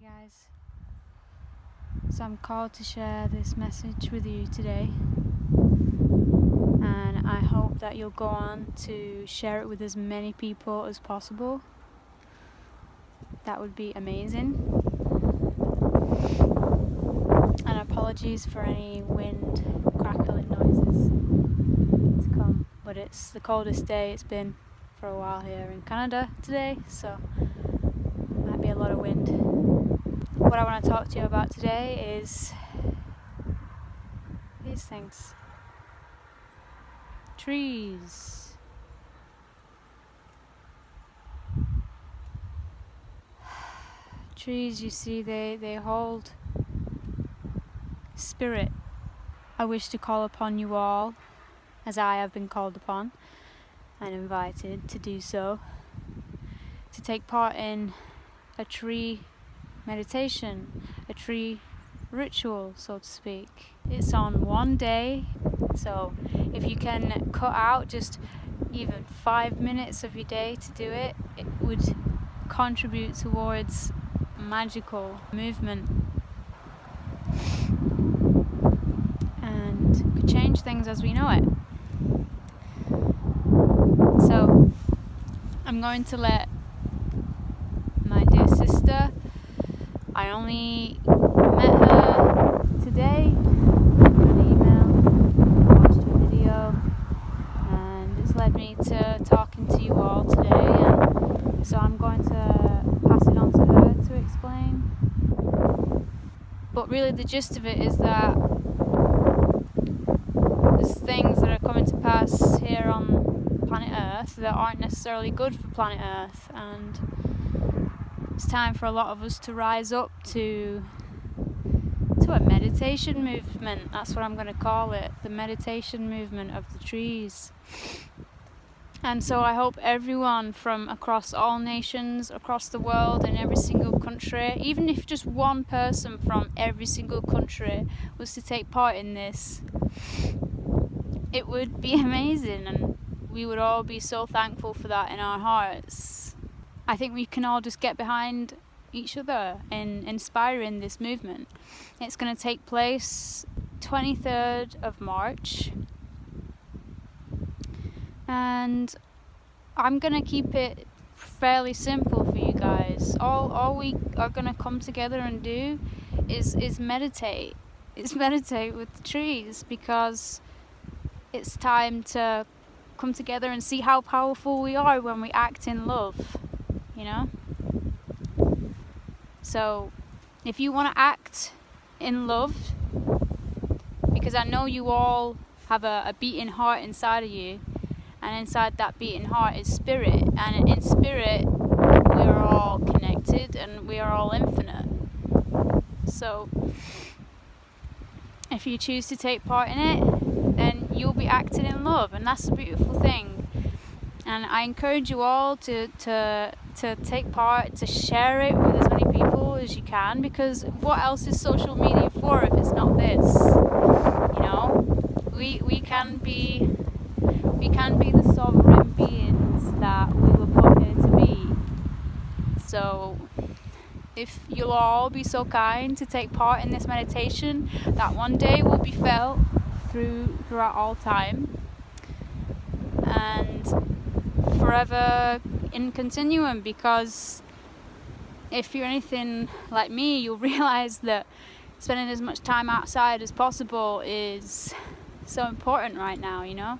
Guys, so I'm called to share this message with you today, and I hope that you'll go on to share it with as many people as possible. That would be amazing. And apologies for any wind crackling noises to come, but it's the coldest day it's been for a while here in Canada today, so might be a lot of wind. What I want to talk to you about today is these things. Trees. Trees, you see, they hold spirit. I wish to call upon you all, as I have been called upon and invited to do so, to take part in a tree meditation, a tree ritual, so to speak. It's on one day, so if you can cut out just even 5 minutes of your day to do it, it would contribute towards magical movement and could change things as we know it. So I'm going to let my dear sister, I only met her today, an email, watched a video, and it's led me to talking to you all today, and so I'm going to pass it on to her to explain. But really the gist of it is that there's things that are coming to pass here on planet Earth that aren't necessarily good for planet Earth, and it's time for a lot of us to rise up to a meditation movement. That's what I'm going to call it, the meditation movement of the trees. And so I hope everyone from across all nations, across the world, in every single country, even if just one person from every single country was to take part in this, it would be amazing, and we would all be so thankful for that in our hearts. I think we can all just get behind each other in inspiring this movement. It's going to take place 23rd of March, and I'm going to keep it fairly simple for you guys. All we are going to come together and do is meditate. It's meditate with the trees, because it's time to come together and see how powerful we are when we act in love. You know? So if you want to act in love, because I know you all have a beating heart inside of you, and inside that beating heart is spirit, and in spirit we are all connected and we are all infinite. So if you choose to take part in it, then you'll be acting in love, and that's a beautiful thing. And I encourage you all to take part, to share it with as many people as you can, because what else is social media for if it's not this? You know, we can be the sovereign beings that we were put here to be. So if you'll all be so kind to take part in this meditation, that one day will be felt throughout all time and forever in continuum, because if you're anything like me, you'll realize that spending as much time outside as possible is so important right now, you know?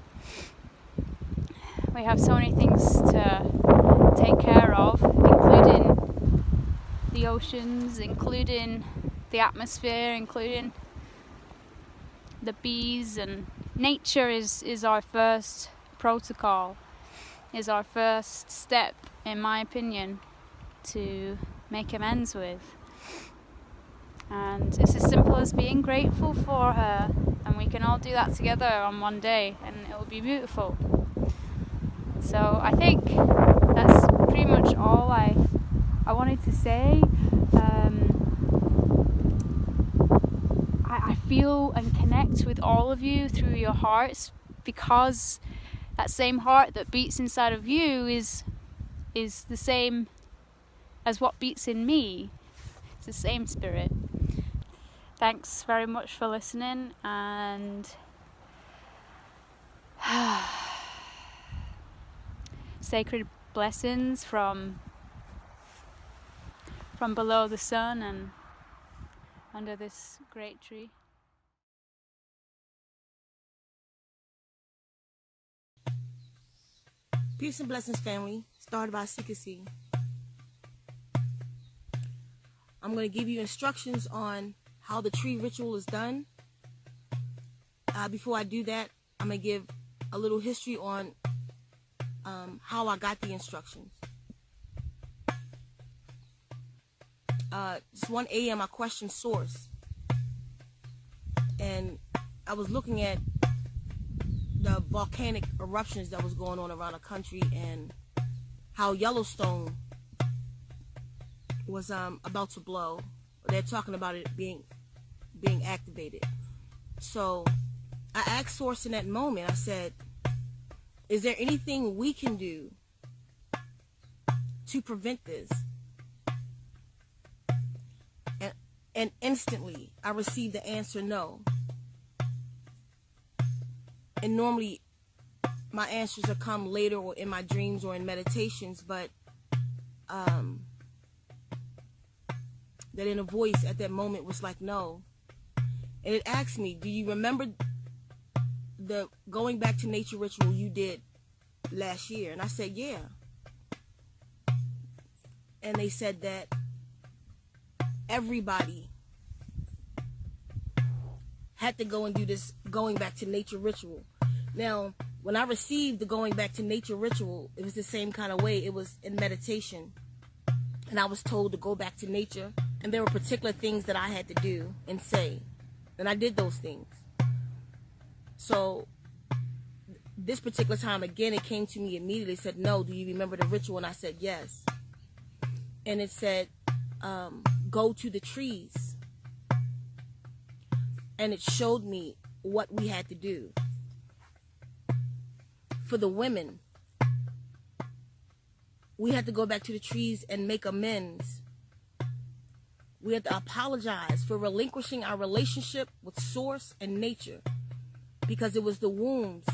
We have so many things to take care of, including the oceans, including the atmosphere, including the bees, and nature is our first protocol, is our first step, in my opinion, to make amends with. And it's as simple as being grateful for her, and we can all do that together on one day, and it will be beautiful. So I think that's pretty much all I wanted to say. I feel and connect with all of you through your hearts, because that same heart that beats inside of you is the same as what beats in me. It's the same spirit. Thanks very much for listening, and sacred blessings from below the sun and under this great tree. Peace and blessings, family. Started by Synchronicity. I'm going to give you instructions on how the tree ritual is done. Before I do that, I'm going to give a little history on how I got the instructions. Just 1 a.m. I questioned source, and I was looking at the volcanic eruptions that was going on around the country and how Yellowstone was about to blow. They're talking about it being activated. So I asked source in that moment, I said, is there anything we can do to prevent this? And instantly I received the answer no. And normally my answers will come later or in my dreams or in meditations, but that inner voice at that moment was like, no. And it asked me, do you remember the going back to nature ritual you did last year? And I said, yeah. And they said that everybody had to go and do this going back to nature ritual. Now, when I received the going back to nature ritual, it was the same kind of way. It was in meditation. And I was told to go back to nature. And there were particular things that I had to do and say. And I did those things. So this particular time, again, it came to me immediately. It said, no, do you remember the ritual? And I said, yes. And it said, go to the trees. And it showed me what we had to do. For the women, we had to go back to the trees and make amends. We had to apologize for relinquishing our relationship with source and nature, because it was the wombs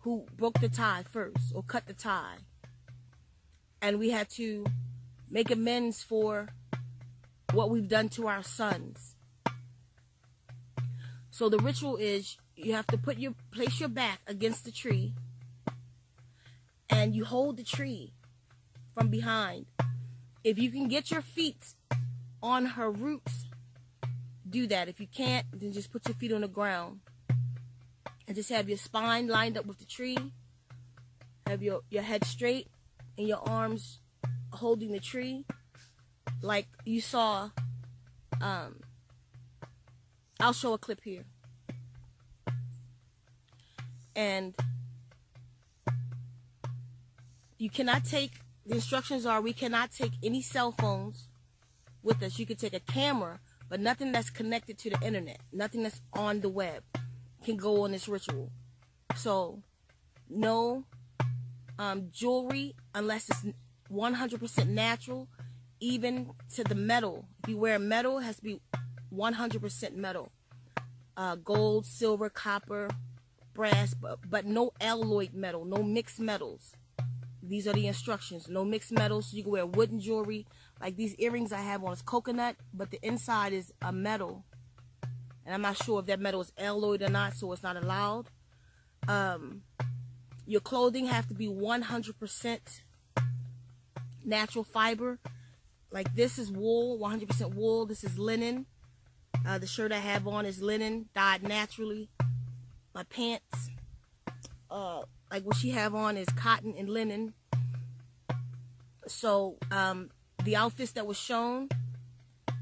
who broke the tie first or cut the tie. And we had to make amends for what we've done to our sons. So the ritual is, you have to place your back against the tree, and you hold the tree from behind. If you can get your feet on her roots, do that. If you can't, then just put your feet on the ground and just have your spine lined up with the tree. Have your head straight and your arms holding the tree like you saw. I'll show a clip here. And you cannot take, the instructions are, we cannot take any cell phones with us. You could take a camera, but nothing that's connected to the internet, nothing that's on the web can go on this ritual. So no jewelry unless it's 100% natural, even to the metal. If you wear metal, it has to be 100% metal. Gold, silver, copper, brass, but no alloyed metal, no mixed metals. These are the instructions. No mixed metals. So you can wear wooden jewelry. Like these earrings I have on is coconut, but the inside is a metal. And I'm not sure if that metal is alloyed or not, so it's not allowed. Your clothing have to be 100% natural fiber. Like this is wool, 100% wool. This is linen. The shirt I have on is linen, dyed naturally. My pants, like what she have on is cotton and linen. So the outfits that was shown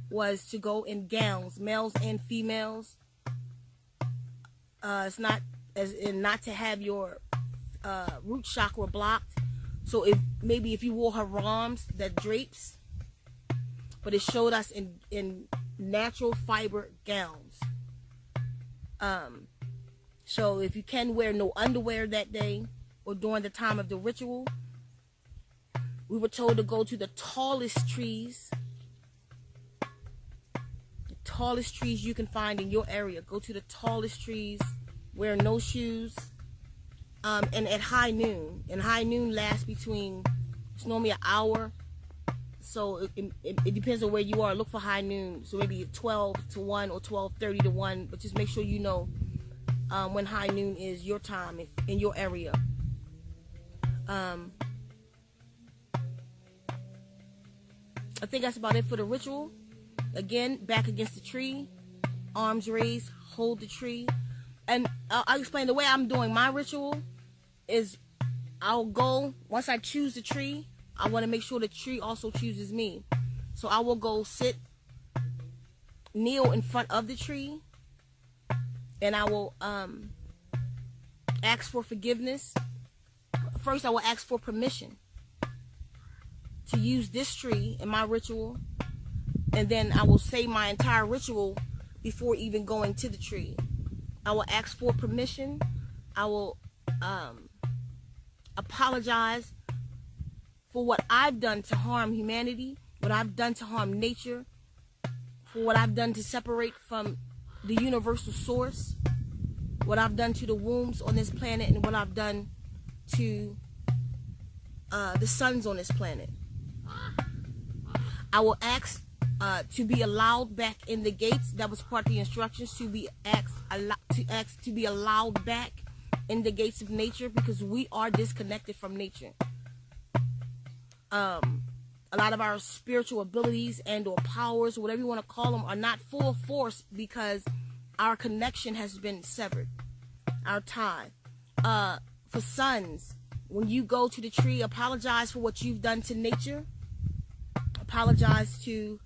was to go in gowns, males and females. It's not not to have your root chakra blocked. So if you wore harems, that drapes, but it showed us in natural fiber gowns. So if you can wear no underwear that day or during the time of the ritual, we were told to go to the tallest trees tallest trees you can find in your area. Go to the tallest trees, wear no shoes, and at high noon. And high noon lasts between, it's normally an hour. So it depends on where you are. Look for high noon. So maybe 12 to 1 or 12:30 to 1. But just make sure you know when high noon is your time in your area. I think that's about it for the ritual. Again, back against the tree, arms raised, hold the tree. And I'll explain the way I'm doing my ritual is I'll go, once I choose the tree, I want to make sure the tree also chooses me. So I will go sit, kneel in front of the tree, and I will ask for forgiveness. First, I will ask for permission to use this tree in my ritual, and then I will say my entire ritual before even going to the tree. I will ask for permission. I will apologize for what I've done to harm humanity, what I've done to harm nature, for what I've done to separate from the universal source, what I've done to the wombs on this planet, and what I've done to the suns on this planet. I will ask to be allowed back in the gates. That was part of the instructions, to be asked to be allowed back in the gates of nature, because we are disconnected from nature. A lot of our spiritual abilities and or powers, whatever you want to call them, are not full force because our connection has been severed, our tie. For sons, when you go to the tree, apologize for what you've done to nature. Apologize to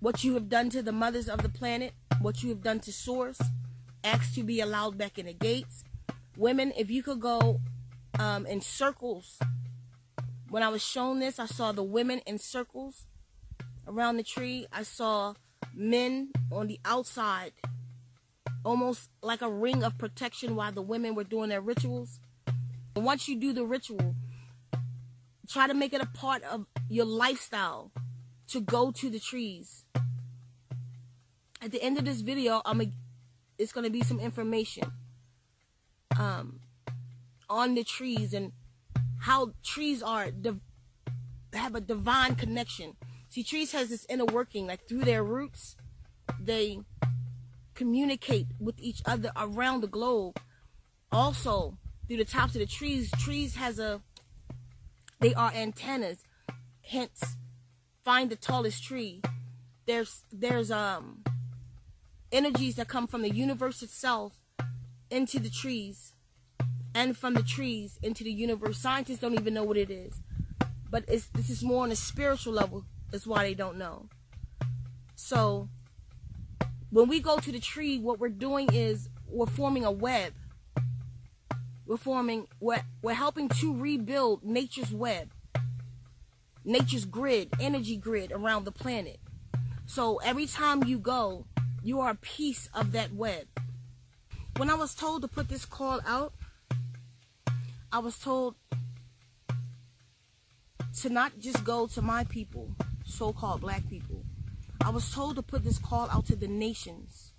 what you have done to the mothers of the planet, what you have done to source. Ask to be allowed back in the gates. Women, if you could go in circles. When I was shown this, I saw the women in circles around the tree. I saw men on the outside, almost like a ring of protection while the women were doing their rituals. And once you do the ritual, try to make it a part of your lifestyle to go to the trees. At the end of this video, it's going to be some information on the trees and how trees have a divine connection. See, trees has this inner working, like through their roots, they communicate with each other around the globe. Also, through the tops of the trees, they are antennas. Hence, find the tallest tree. There's energies that come from the universe itself into the trees, and from the trees into the universe. Scientists don't even know what it is, but this is more on a spiritual level. That's why they don't know. So when we go to the tree, what we're doing is we're forming a web. We're helping to rebuild nature's web, nature's grid, energy grid around the planet. So every time you go, you are a piece of that web. When I was told to put this call out, I was told to not just go to my people, so-called black people. I was told to put this call out to the nations.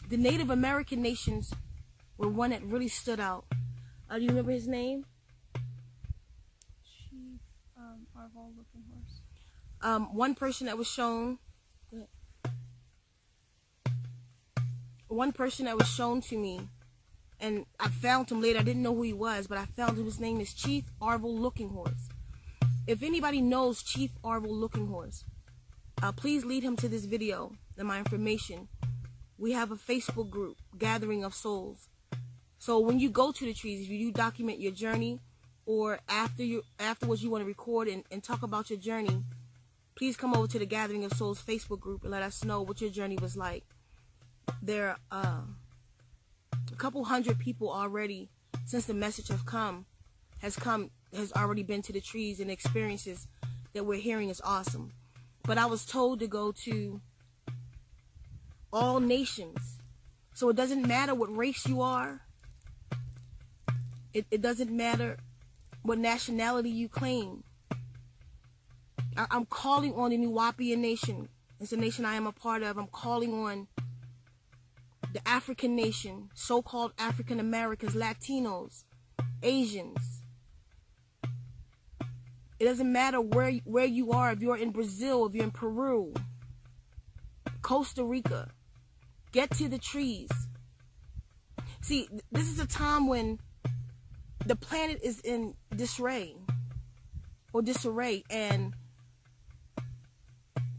The Native American nations were one that really stood out. Do you remember his name? Chief Arval Looking Horse. One person that was shown. One person that was shown to me, and I found him later. I didn't know who he was, but I found him. His name is Chief Arval Looking Horse. If anybody knows Chief Arval Looking Horse, please lead him to this video and my information. We have a Facebook group, Gathering of Souls. So when you go to the trees, if you document your journey, or afterwards you want to record and talk about your journey, please come over to the Gathering of Souls Facebook group and let us know what your journey was like. There are a couple hundred people already, since the message has already been to the trees, and experiences that we're hearing is awesome. But I was told to go to all nations. So it doesn't matter what race you are. It doesn't matter what nationality you claim. I'm calling on the Nuwapian nation. It's a nation I am a part of. I'm calling on the African nation, so-called African Americans, Latinos, Asians. It doesn't matter where you are, if you're in Brazil, if you're in Peru, Costa Rica. Get to the trees. See, this is a time when the planet is in disarray, and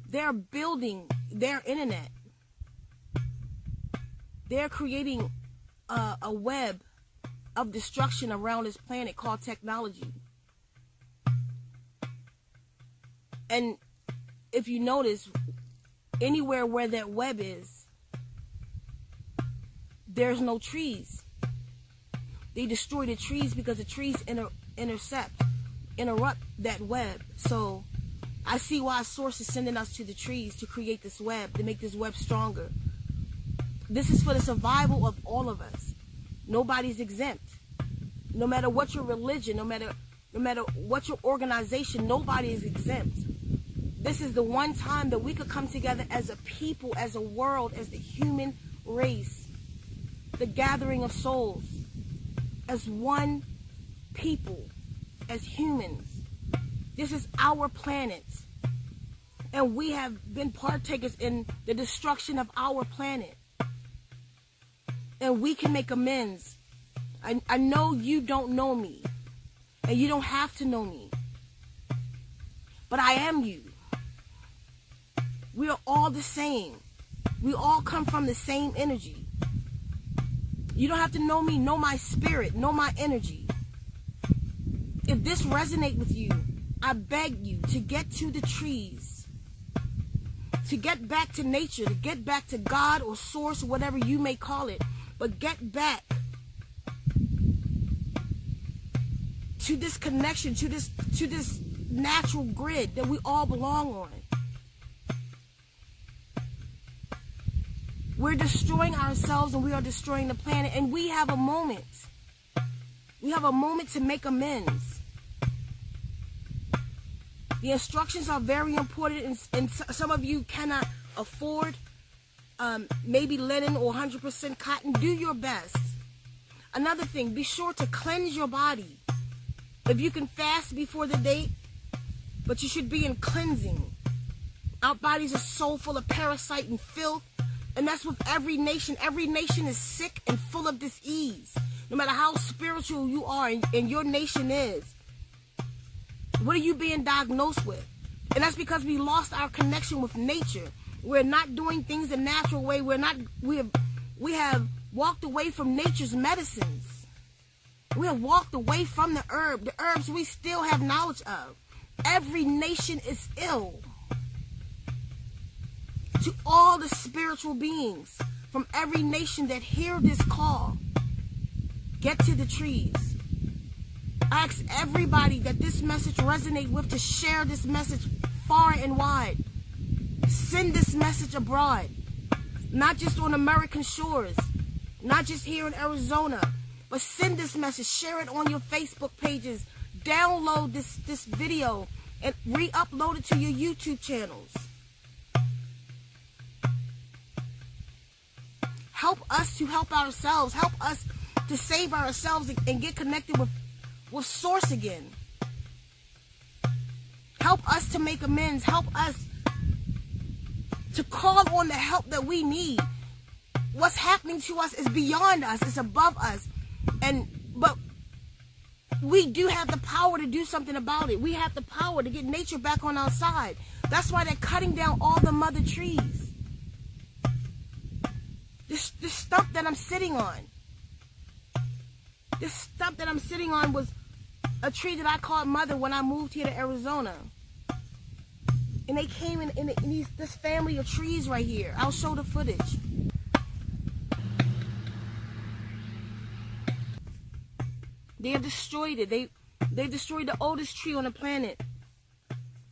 they're building their internet. They're creating a web of destruction around this planet called technology. And if you notice, anywhere where that web is, there's no trees. They destroy the trees because the trees interrupt that web. So I see why Source is sending us to the trees to create this web, to make this web stronger. This is for the survival of all of us. Nobody's exempt. No matter what your religion, no matter what your organization, nobody is exempt. This is the one time that we could come together as a people, as a world, as the human race. The gathering of souls. As one people. As humans. This is our planet. And we have been partakers in the destruction of our planet. And we can make amends. I know you don't know me. And you don't have to know me. But I am you. We are all the same. We all come from the same energy. You don't have to know me. Know my spirit. Know my energy. If this resonates with you, I beg you to get to the trees. To get back to nature. To get back to God or Source, whatever you may call it. But get back to this connection, to this natural grid that we all belong on. We're destroying ourselves and we are destroying the planet, and we have a moment. We have a moment to make amends. The instructions are very important, and some of you cannot afford maybe linen or 100% cotton. Do your best. Another thing, be sure to cleanse your body. If you can fast before the date, but you should be in cleansing. Our bodies are so full of parasite and filth. And that's with every nation. Every nation is sick and full of disease. No matter how spiritual you are and your nation is. What are you being diagnosed with? And that's because we lost our connection with nature. We're not doing things the natural way. We have walked away from nature's medicines. We have walked away from the herbs we still have knowledge of. Every nation is ill. To all the spiritual beings from every nation that hear this call, get to the trees. I ask everybody that this message resonates with to share this message far and wide. Send this message abroad, not just on American shores, not just here in Arizona, but send this message, share it on your Facebook pages, download this video and re-upload it to your YouTube channels. Help us to help ourselves. Help us to save ourselves and get connected with Source again. Help us to make amends. Help us to call on the help that we need. What's happening to us is beyond us. It's above us. But we do have the power to do something about it. We have the power to get nature back on our side. That's why they're cutting down all the mother trees. This stump that I'm sitting on. This stump that I'm sitting on was a tree that I called Mother when I moved here to Arizona. And they came in this family of trees right here. I'll show the footage. They have destroyed it. They destroyed the oldest tree on the planet.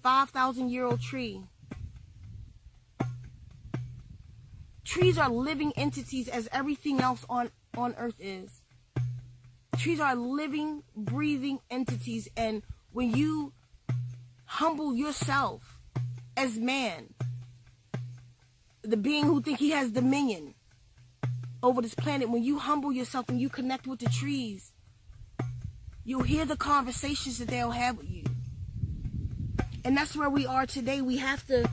5,000-year-old tree. Trees are living entities as everything else on Earth is. Trees are living, breathing entities. And when you humble yourself as man, the being who think he has dominion over this planet. When you humble yourself and you connect with the trees, you'll hear the conversations that they'll have with you. And that's where we are today. We have to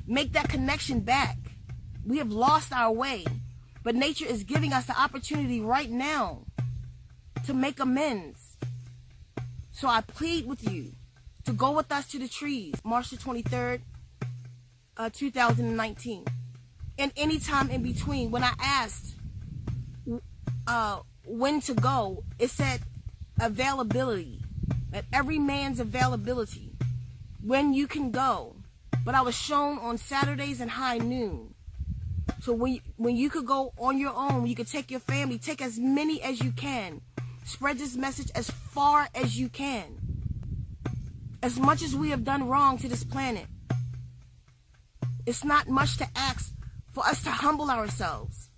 make that connection back. We have lost our way, but nature is giving us the opportunity right now to make amends. So I plead with you to go with us to the trees, March the 23rd, 2019. And any time in between. When I asked when to go, it said availability, at every man's availability, when you can go. But I was shown on Saturdays and high noon. So when you could go on your own, you could take your family, take as many as you can. Spread this message as far as you can. As much as we have done wrong to this planet, it's not much to ask for us to humble ourselves.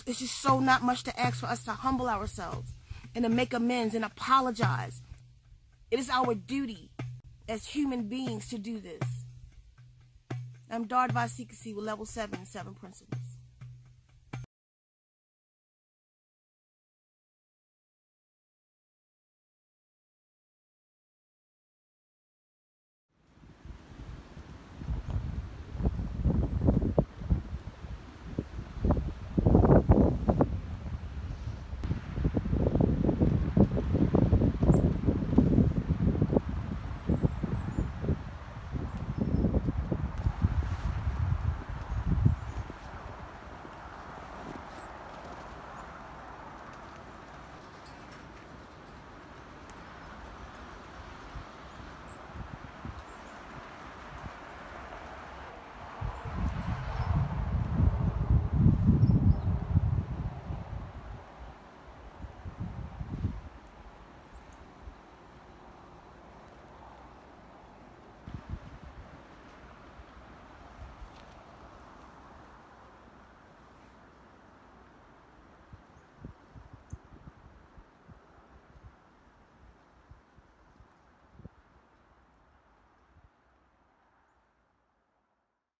It's just so not much to ask for us to humble ourselves and to make amends and apologize. It is our duty as human beings to do this. I'm Darth Synchronicity with level 7 principles.